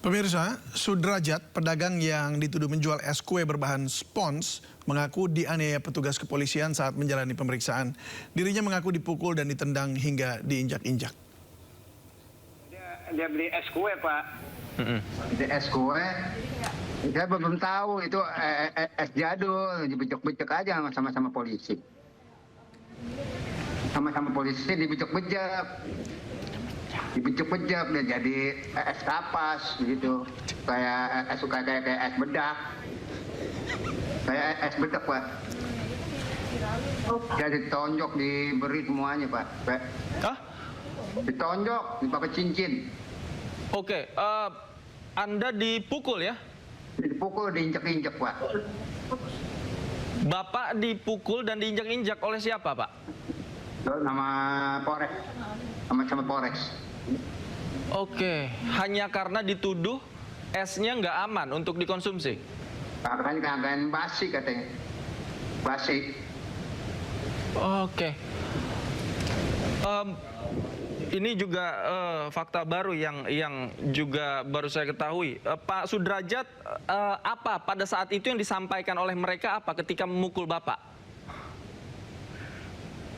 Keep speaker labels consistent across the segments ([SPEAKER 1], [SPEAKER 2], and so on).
[SPEAKER 1] Pemirsa, Sudrajat, pedagang yang dituduh menjual es kue berbahan spons, mengaku dianiaya petugas kepolisian saat menjalani pemeriksaan. Dirinya mengaku dipukul dan ditendang hingga diinjak-injak.
[SPEAKER 2] Dia beli es kue, Pak.
[SPEAKER 3] Beli es kue? Saya belum tahu, itu es jadul, dibejek-bejek aja sama-sama polisi. Sama-sama polisi dibejek-bejek. Dibejek-bejek dia jadi es kapas begitu, kayak es bedak, kayak es bedak, Pak. Jadi ditonjok, diberi semuanya, Pak.
[SPEAKER 4] Hah?
[SPEAKER 3] Ditonjok, dipakai cincin.
[SPEAKER 4] Oke, Anda dipukul ya?
[SPEAKER 3] Dipukul, diinjak-injak, Pak.
[SPEAKER 4] Bapak dipukul dan diinjak-injak oleh siapa, Pak?
[SPEAKER 3] Nama Polres, sama Polres.
[SPEAKER 4] Oke, hanya karena dituduh esnya nggak aman untuk dikonsumsi?
[SPEAKER 3] Katanya basi, katanya. Basi.
[SPEAKER 4] Oke. Ini juga fakta baru yang juga baru saya ketahui. Pak Sudrajat, apa pada saat itu yang disampaikan oleh mereka apa ketika memukul Bapak?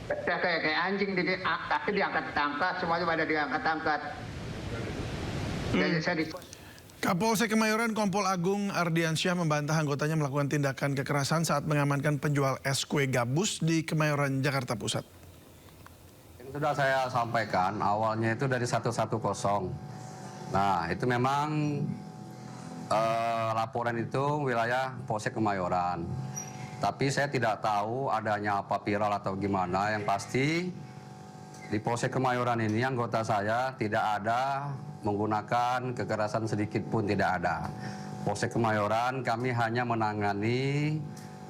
[SPEAKER 3] Kayak anjing, kaki diangkat-angkat, semuanya pada diangkat-angkat.
[SPEAKER 1] Kapolsek Kemayoran Kompol Agung Ardiansyah membantah anggotanya melakukan tindakan kekerasan saat mengamankan penjual es kue gabus di Kemayoran, Jakarta Pusat.
[SPEAKER 5] Yang sudah saya sampaikan awalnya itu dari 110. Nah, itu memang laporan itu wilayah Polsek Kemayoran. Tapi saya tidak tahu adanya apa viral atau gimana. Yang pasti di Polsek Kemayoran ini anggota saya tidak ada menggunakan kekerasan sedikit pun, tidak ada. Polsek Kemayoran kami hanya menangani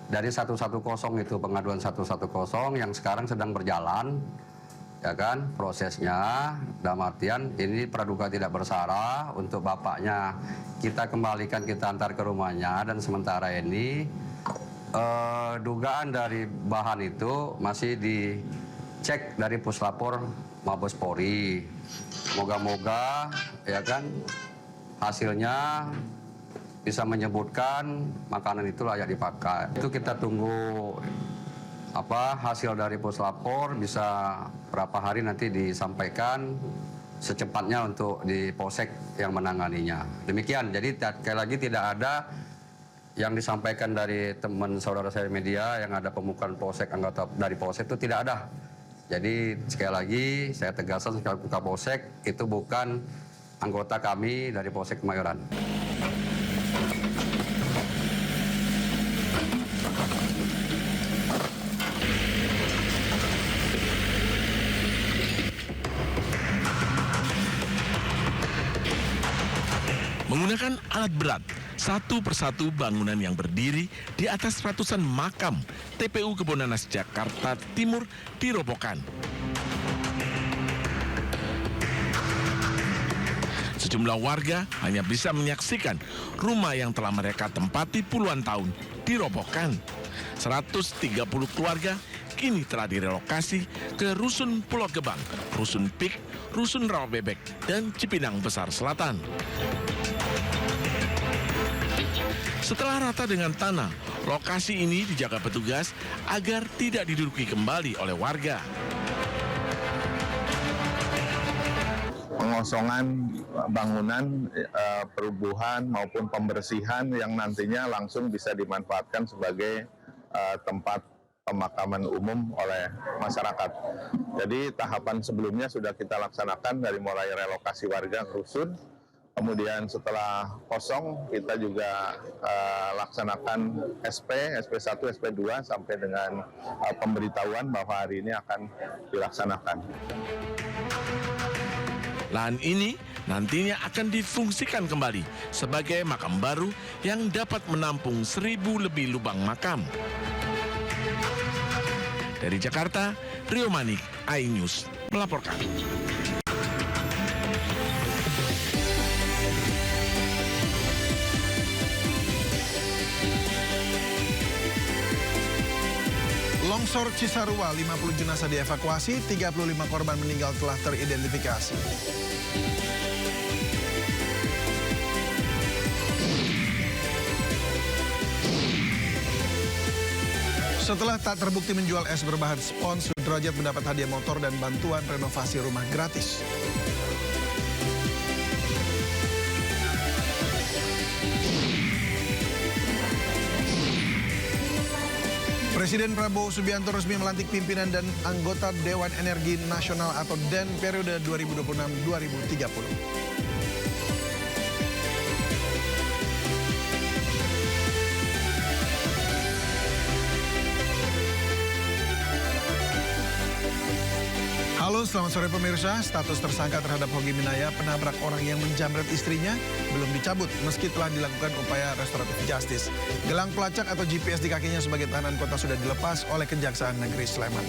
[SPEAKER 5] dari 110 itu, pengaduan 110 yang sekarang sedang berjalan, ya kan, prosesnya. Dalam artian ini praduga tidak bersalah, untuk bapaknya kita kembalikan, kita antar ke rumahnya, dan sementara ini dugaan dari bahan itu masih dicek dari Puslapor Mabes Polri. Moga-moga ya kan hasilnya bisa menyebutkan makanan itu layak dipakai. Itu kita tunggu hasil dari Puslapor, bisa berapa hari nanti disampaikan secepatnya untuk di Polsek yang menanganinya. Demikian, jadi sekali lagi tidak ada yang disampaikan dari teman saudara saya media yang ada pemukulan Polsek, anggota dari Polsek itu tidak ada. Jadi sekali lagi saya tegaskan ke Kapolsek, itu bukan anggota kami dari Polsek Kemayoran.
[SPEAKER 6] Menggunakan alat berat, satu persatu bangunan yang berdiri di atas ratusan makam TPU Kebonanas Jakarta Timur dirobohkan. Sejumlah warga hanya bisa menyaksikan rumah yang telah mereka tempati puluhan tahun dirobohkan. 130 keluarga kini telah direlokasi ke Rusun Pulau Gebang, Rusun Pik, Rusun Rawabebek, dan Cipinang Besar Selatan. Setelah rata dengan tanah, lokasi ini dijaga petugas agar tidak diduduki kembali oleh warga.
[SPEAKER 7] Pengosongan bangunan, perubuhan maupun pembersihan yang nantinya langsung bisa dimanfaatkan sebagai tempat pemakaman umum oleh masyarakat. Jadi tahapan sebelumnya sudah kita laksanakan dari mulai relokasi warga ke rusun. Kemudian setelah kosong, kita juga laksanakan SP1, SP2 sampai dengan pemberitahuan bahwa hari ini akan dilaksanakan.
[SPEAKER 6] Lahan ini nantinya akan difungsikan kembali sebagai makam baru yang dapat menampung 1.000 lebih lubang makam. Dari Jakarta, Rio Manik, iNews melaporkan.
[SPEAKER 1] Longsor Cisarua, 50 jenazah dievakuasi, 35 korban meninggal telah teridentifikasi. Setelah tak terbukti menjual es berbahan spons, Sudrajat mendapat hadiah motor dan bantuan renovasi rumah gratis. Presiden Prabowo Subianto resmi melantik pimpinan dan anggota Dewan Energi Nasional atau DEN periode 2026-2030. Halo, selamat sore pemirsa. Status tersangka terhadap Hogi Minaya, penabrak orang yang menjamret istrinya, belum dicabut meski telah dilakukan upaya restoratif justice. Gelang pelacak atau GPS di kakinya sebagai tahanan kota sudah dilepas oleh Kejaksaan Negeri Sleman.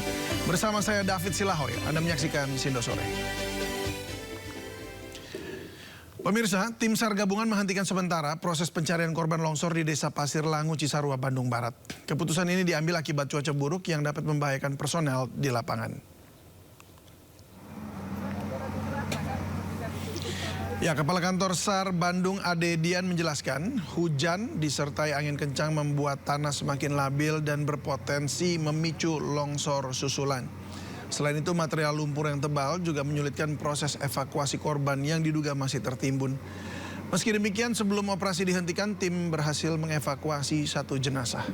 [SPEAKER 1] Bersama saya David Silahoy, Anda menyaksikan Sindo Sore. Pemirsa, tim SAR gabungan menghentikan sementara proses pencarian korban longsor di Desa Pasir Langu, Cisarua, Bandung Barat. Keputusan ini diambil akibat cuaca buruk yang dapat membahayakan personel di lapangan. Ya, Kepala Kantor SAR Bandung Ade Dian menjelaskan, hujan disertai angin kencang membuat tanah semakin labil dan berpotensi memicu longsor susulan. Selain itu, material lumpur yang tebal juga menyulitkan proses evakuasi korban yang diduga masih tertimbun. Meski demikian, sebelum operasi dihentikan, tim berhasil mengevakuasi 1 jenazah.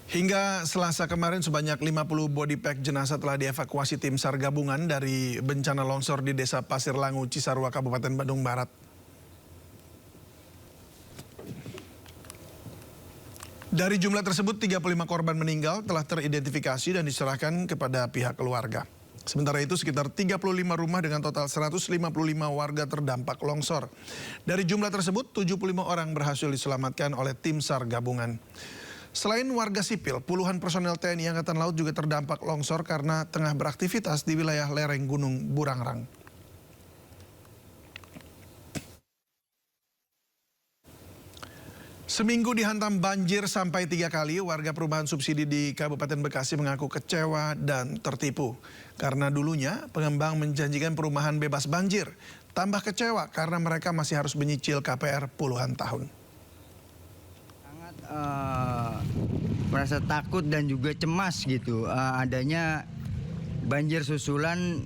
[SPEAKER 1] Hingga Selasa kemarin sebanyak 50 body pack jenazah telah dievakuasi tim SAR gabungan dari bencana longsor di Desa Pasir Langu, Cisarua, Kabupaten Bandung Barat. Dari jumlah tersebut, 35 korban meninggal telah teridentifikasi dan diserahkan kepada pihak keluarga. Sementara itu, sekitar 35 rumah dengan total 155 warga terdampak longsor. Dari jumlah tersebut, 75 orang berhasil diselamatkan oleh tim SAR gabungan. Selain warga sipil, puluhan personel TNI Angkatan Laut juga terdampak longsor karena tengah beraktivitas di wilayah lereng Gunung Burangrang. Seminggu dihantam banjir sampai 3 kali, warga perumahan subsidi di Kabupaten Bekasi mengaku kecewa dan tertipu. Karena dulunya pengembang menjanjikan perumahan bebas banjir. Tambah kecewa karena mereka masih harus menyicil KPR puluhan tahun.
[SPEAKER 2] Merasa takut dan juga cemas gitu adanya banjir susulan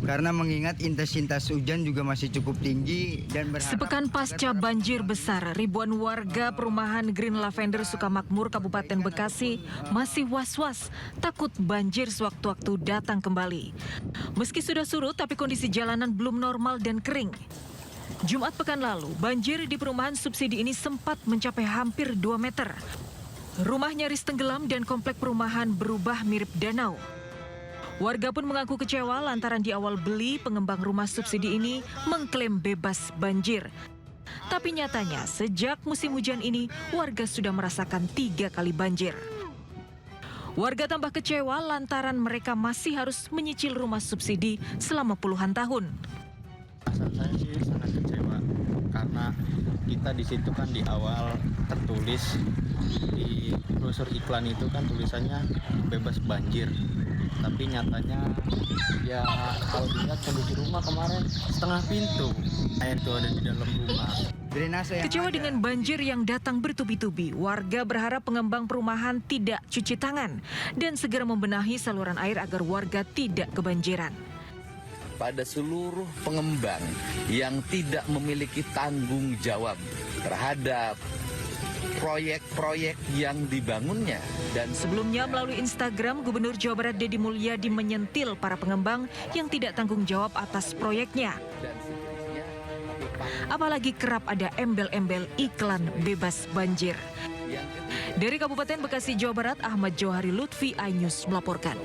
[SPEAKER 2] karena mengingat intensitas hujan juga masih cukup tinggi dan berharap
[SPEAKER 8] sepekan pasca banjir besar, ribuan warga perumahan Green Lavender Sukamakmur Kabupaten Bekasi masih was-was takut banjir sewaktu-waktu datang kembali. Meski sudah surut tapi kondisi jalanan belum normal dan kering. Jumat pekan lalu, banjir di perumahan subsidi ini sempat mencapai hampir 2 meter. Rumah nyaris tenggelam dan komplek perumahan berubah mirip danau. Warga pun mengaku kecewa lantaran di awal beli pengembang rumah subsidi ini mengklaim bebas banjir. Tapi nyatanya sejak musim hujan ini warga sudah merasakan 3 kali banjir. Warga tambah kecewa lantaran mereka masih harus menyicil rumah subsidi selama puluhan tahun.
[SPEAKER 9] Saya sih sangat kecewa karena kita di situ kan di awal tertulis di brosur iklan itu kan tulisannya bebas banjir, tapi nyatanya ya kalau dilihat kondisi rumah kemarin setengah pintu air itu ada di dalam rumah.
[SPEAKER 8] Kecewa dengan banjir yang datang bertubi-tubi, warga berharap pengembang perumahan tidak cuci tangan dan segera membenahi saluran air agar warga tidak kebanjiran.
[SPEAKER 10] Pada seluruh pengembang yang tidak memiliki tanggung jawab terhadap proyek-proyek yang dibangunnya. Dan
[SPEAKER 8] sebelumnya melalui Instagram, Gubernur Jawa Barat Deddy Mulyadi menyentil para pengembang yang tidak tanggung jawab atas proyeknya. Apalagi kerap ada embel-embel iklan bebas banjir. Dari Kabupaten Bekasi, Jawa Barat, Ahmad Johari Lutfi, iNews melaporkan.